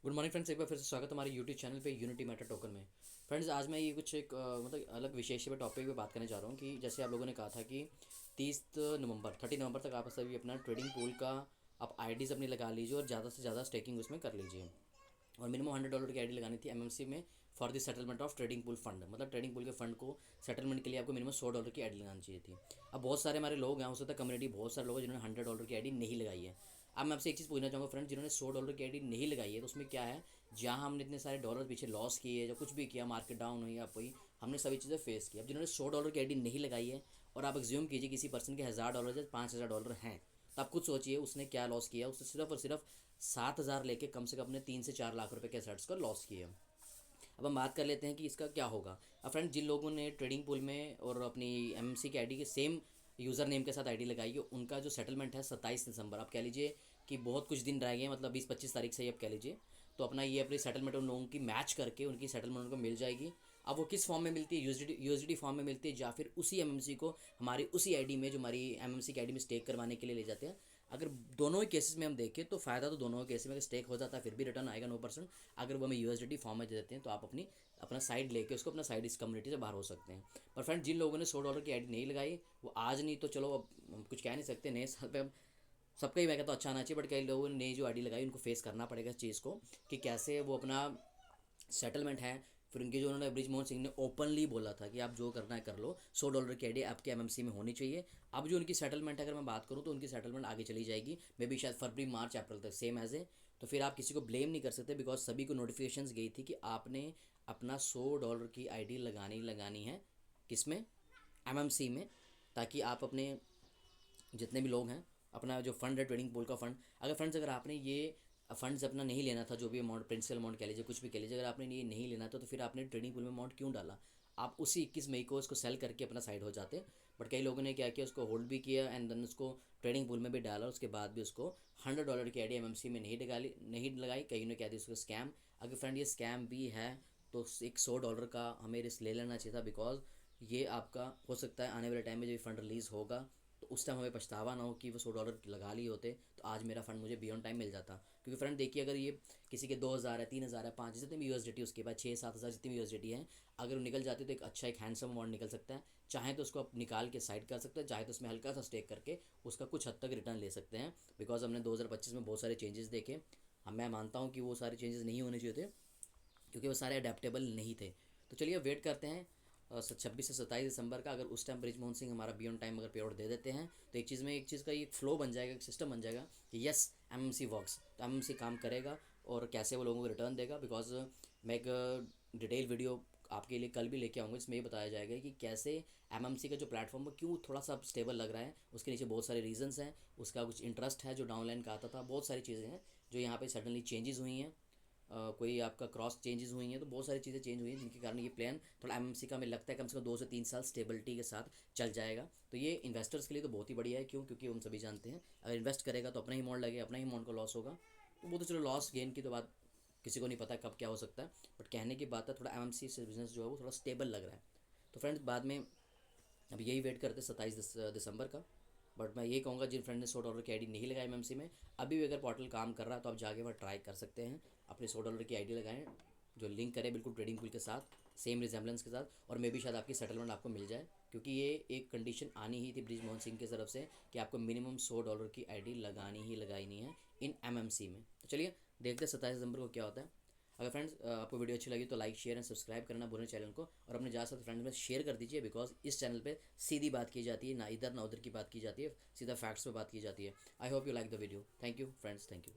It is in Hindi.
गुड मॉर्निंग फ्रेंड्स, एक बार फिर से स्वागत है हमारे यूट्यूब चैनल पे यूनिटी मैटर टोकन में। फ्रेंड्स, आज मैं ये कुछ एक मतलब अलग विशेष पे टॉपिक पे बात करने जा रहा हूँ कि जैसे आप लोगों ने कहा था कि 30 नवंबर तक आप सभी अपना ट्रेडिंग पूल का आप आईडीज़ अपनी लगा लीजिए और ज़्यादा से ज़्यादा स्टेकिंग उसमें कर लीजिए। और मिनिमम $100 की आईडी लगानी थी एमएमसी में for the settlement of trading pool fund. मतलब ट्रेडिंग पूल के फंड को सेटलमेंट के लिए आपको मिनिमम $100 की आईडी लगानी चाहिए थी। अब बहुत सारे हमारे लोग हैं, हो सकता है कम्युनिटी बहुत सारे लोग हैं जिन्होंने $100 की आईडी नहीं लगाई है। अब मैं आपसे एक चीज़ पूछना चाहूँगा फ्रेंड, जिन्होंने $100 की आईडी नहीं लगाई है तो उसमें क्या है, जहाँ हमने इतने सारे डॉलर पीछे लॉस किए या कुछ भी किया, मार्केट डाउन हुई आप हुई, हमने सभी चीज़ें फेस की। अब जिन्होंने $100 की आईडी नहीं लगाई है और आप एग्ज्यूम कीजिए किसी पर्सन के $1000 या $5000 हैं, तो आप खुद सोचिए उसने क्या लॉस किया। उसने सिर्फ और सिर्फ 7000 लेके कम से कम अपने 3 से 4 लाख रुपए के एसेट्स का लॉस किए। अब हम बात कर लेते हैं कि इसका क्या होगा। अब फ्रेंड, जिन लोगों ने ट्रेडिंग पूल में और अपनी एमएमसी की आईडी के सेम यूज़र नेम के साथ आईडी लगाई है, उनका जो सेटलमेंट है 27 दिसंबर, आप कह लीजिए कि बहुत कुछ दिन रह गए हैं, मतलब 20-25 तारीख से ही आप कह लीजिए। तो अपना ये अपनी सेटलमेंट उन लोगों की मैच करके उनकी सेटलमेंट उनको मिल जाएगी। अब वो किस फॉर्म में मिलती है, यूएसडी फॉर्म में मिलती है या फिर उसी एमएमसी को हमारी उसी आईडी में, जो हमारी एमएमसी की आईडी में स्टेक करवाने के लिए ले जाते हैं। अगर दोनों ही केसेस में हम देखें तो फ़ायदा तो दोनों केसेस में, अगर स्टेक हो जाता है फिर भी रिटर्न आएगा 9%। अगर वो हमें यूएसडी फॉर्म में दे देते हैं तो आप अपना साइड लेके उसको अपना साइड इस कम्युनिटी से बाहर हो सकते हैं। पर फ्रेंड, जिन लोगों ने $100 की आईडी नहीं लगाई, वो आज नहीं तो चलो अब हम कुछ कह नहीं सकते, नए साल पे अब सबका ही मैं कहता हूँ अच्छा आना चाहिए, बट कई लोगों ने नई जो आईडी लगाई उनको फेस करना पड़ेगा इस चीज़ को कि कैसे वो अपना सेटलमेंट है। फिर उनके जो उन्होंने बृजमोहन सिंह ने ओपनली बोला था कि आप जो करना है कर लो, $100 की आईडी आपके एमएमसी में होनी चाहिए। अब जो उनकी सेटलमेंट है, अगर मैं बात करूँ तो उनकी सेटलमेंट आगे चली जाएगी, मे बी शायद फरवरी मार्च अप्रैल तक सेम एज ए। तो फिर आप किसी को ब्लेम नहीं कर सकते, बिकॉज सभी को नोटिफिकेशंस गई थी कि आपने अपना $100 की आईडी लगानी है, किस में, एमएमसी में, ताकि आप अपने जितने भी लोग हैं अपना जो फंड है ट्रेडिंग पूल का फंड, अगर फ्रेंड्स अगर आपने ये फंड्स अपना नहीं लेना था, जो भी अमाउंट प्रिंसिपल अमाउंट कह लीजिए कुछ भी कह लीजिए, अगर आपने ये नहीं लेना था तो फिर आपने ट्रेडिंग पूल में अमाउंट क्यों डाला। आप उसी 21 मई को उसको सेल करके अपना साइड हो जाते। बट कई लोगों ने क्या किया, उसको होल्ड भी किया एंड देन उसको ट्रेडिंग पूल में भी डाला, उसके बाद भी उसको $100 की आईडी एमएमसी में नहीं लगाई। कहीं ने कह दिया उसको स्कैम। अगर फ्रेंड ये स्कैम भी है तो एक $100 का हमें रिस्क ले लेना चाहिए था, बिकॉज ये आपका हो सकता है आने वाले टाइम में जब फंड रिलीज़ होगा तो उस टाइम हमें पछतावा ना हो कि वो $100 लगा लिए होते तो आज मेरा फंड मुझे बियॉन्ड टाइम मिल जाता। क्योंकि फ्रेंड देखिए, अगर ये किसी के 2000 है, 3000 है, 5 जितने भी यूएसडीटी, उसके बाद 6-7 हज़ार जितनी भी यूएसडीटी है, अगर वो निकल जाती है तो एक अच्छा एक हैंडसम अमाउंट निकल सकता है। चाहे तो उसको आप निकाल के साइड कर सकते हैं, चाहे तो उसमें हल्का सा स्टेक करके उसका कुछ हद तक रिटर्न ले सकते हैं। बिकॉज हमने 2025 में बहुत सारे चेंजेस देखे। हम मैं मानता हूँ कि वो सारे चेंजेस नहीं होने चाहिए थे क्योंकि वो सारे अडेप्टेबल नहीं थे। तो चलिए वेट करते हैं 26 से 27 दिसंबर का। अगर उस टाइम बृजमोहन सिंह हमारा बियॉन्ड टाइम अगर पे आउट दे देते हैं तो एक चीज़ का एक फ्लो बन जाएगा, एक सिस्टम बन जाएगा कि यस एमएमसी वर्क्स, तो एमएमसी काम करेगा और कैसे वो लोगों को रिटर्न देगा। बिकॉज मैं एक डिटेल वीडियो आपके लिए कल भी लेके आऊँगा, इसमें ये बताया जाएगा कि कैसे एमएमसी का जो प्लेटफॉर्म है क्यों थोड़ा सा स्टेबल लग रहा है। उसके नीचे बहुत सारे रीजंस हैं, उसका कुछ इंटरेस्ट है जो डाउनलाइन का आता था, बहुत सारी चीज़ें हैं जो यहाँ पे सडनली चेंजेस हुई हैं। कोई आपका क्रॉस चेंजेस हुई हैं, तो बहुत सारी चीज़ें चेंज हुई हैं जिनके कारण ये प्लान थोड़ा एमएमसी का हमें लगता है कम से कम 2 से 3 साल स्टेबिलिटी के साथ चल जाएगा। तो ये इन्वेस्टर्स के लिए तो बहुत ही बढ़िया है। क्यों? क्योंकि हम सभी जानते हैं अगर इन्वेस्ट करेगा तो अपना ही अमाउंट लगेगा, अपना ही अमाउंट का लॉस होगा। तो वो तो चलो लॉस गेन की तो बात किसी को नहीं पता कब क्या हो सकता है, बट कहने की बात है थोड़ा एमएमसी से बिजनेस जो है वो थोड़ा स्टेबल लग रहा है। तो फ्रेंड्स बाद में अब यही वेट करते 27 दिसंबर का। बट मैं ये कहूँगा जिन फ्रेंड ने $100 की आईडी नहीं लगाई एमएमसी में, अभी भी अगर पोर्टल काम कर रहा है तो आप जाके वहाँ ट्राई कर सकते हैं, अपने $100 की आईडी लगाएं, जो लिंक करे बिल्कुल ट्रेडिंग पूल के साथ, सेम रिजेंबलेंस के साथ, और मे भी शायद आपकी सेटलमेंट आपको मिल जाए। क्योंकि ये एक कंडीशन आनी ही थी बृजमोहन सिंह की तरफ से कि आपको मिनिमम $100 की आईडी लगानी है इन एमएमसी में। तो चलिए देखते हैं 27 दिसंबर को क्या होता है। अगर फ्रेंड्स आपको वीडियो अच्छी लगी तो लाइक शेयर एंड सब्सक्राइब करना भूलें चैनल को, और अपने ज़्यादा से फ्रेंड्स में शेयर कर दीजिए। बिकॉज इस चैनल पे सीधी बात की जाती है, ना इधर ना उधर की बात की जाती है, सीधा फैक्ट्स पे बात की जाती है। I hope you like the video. Thank you friends, thank you.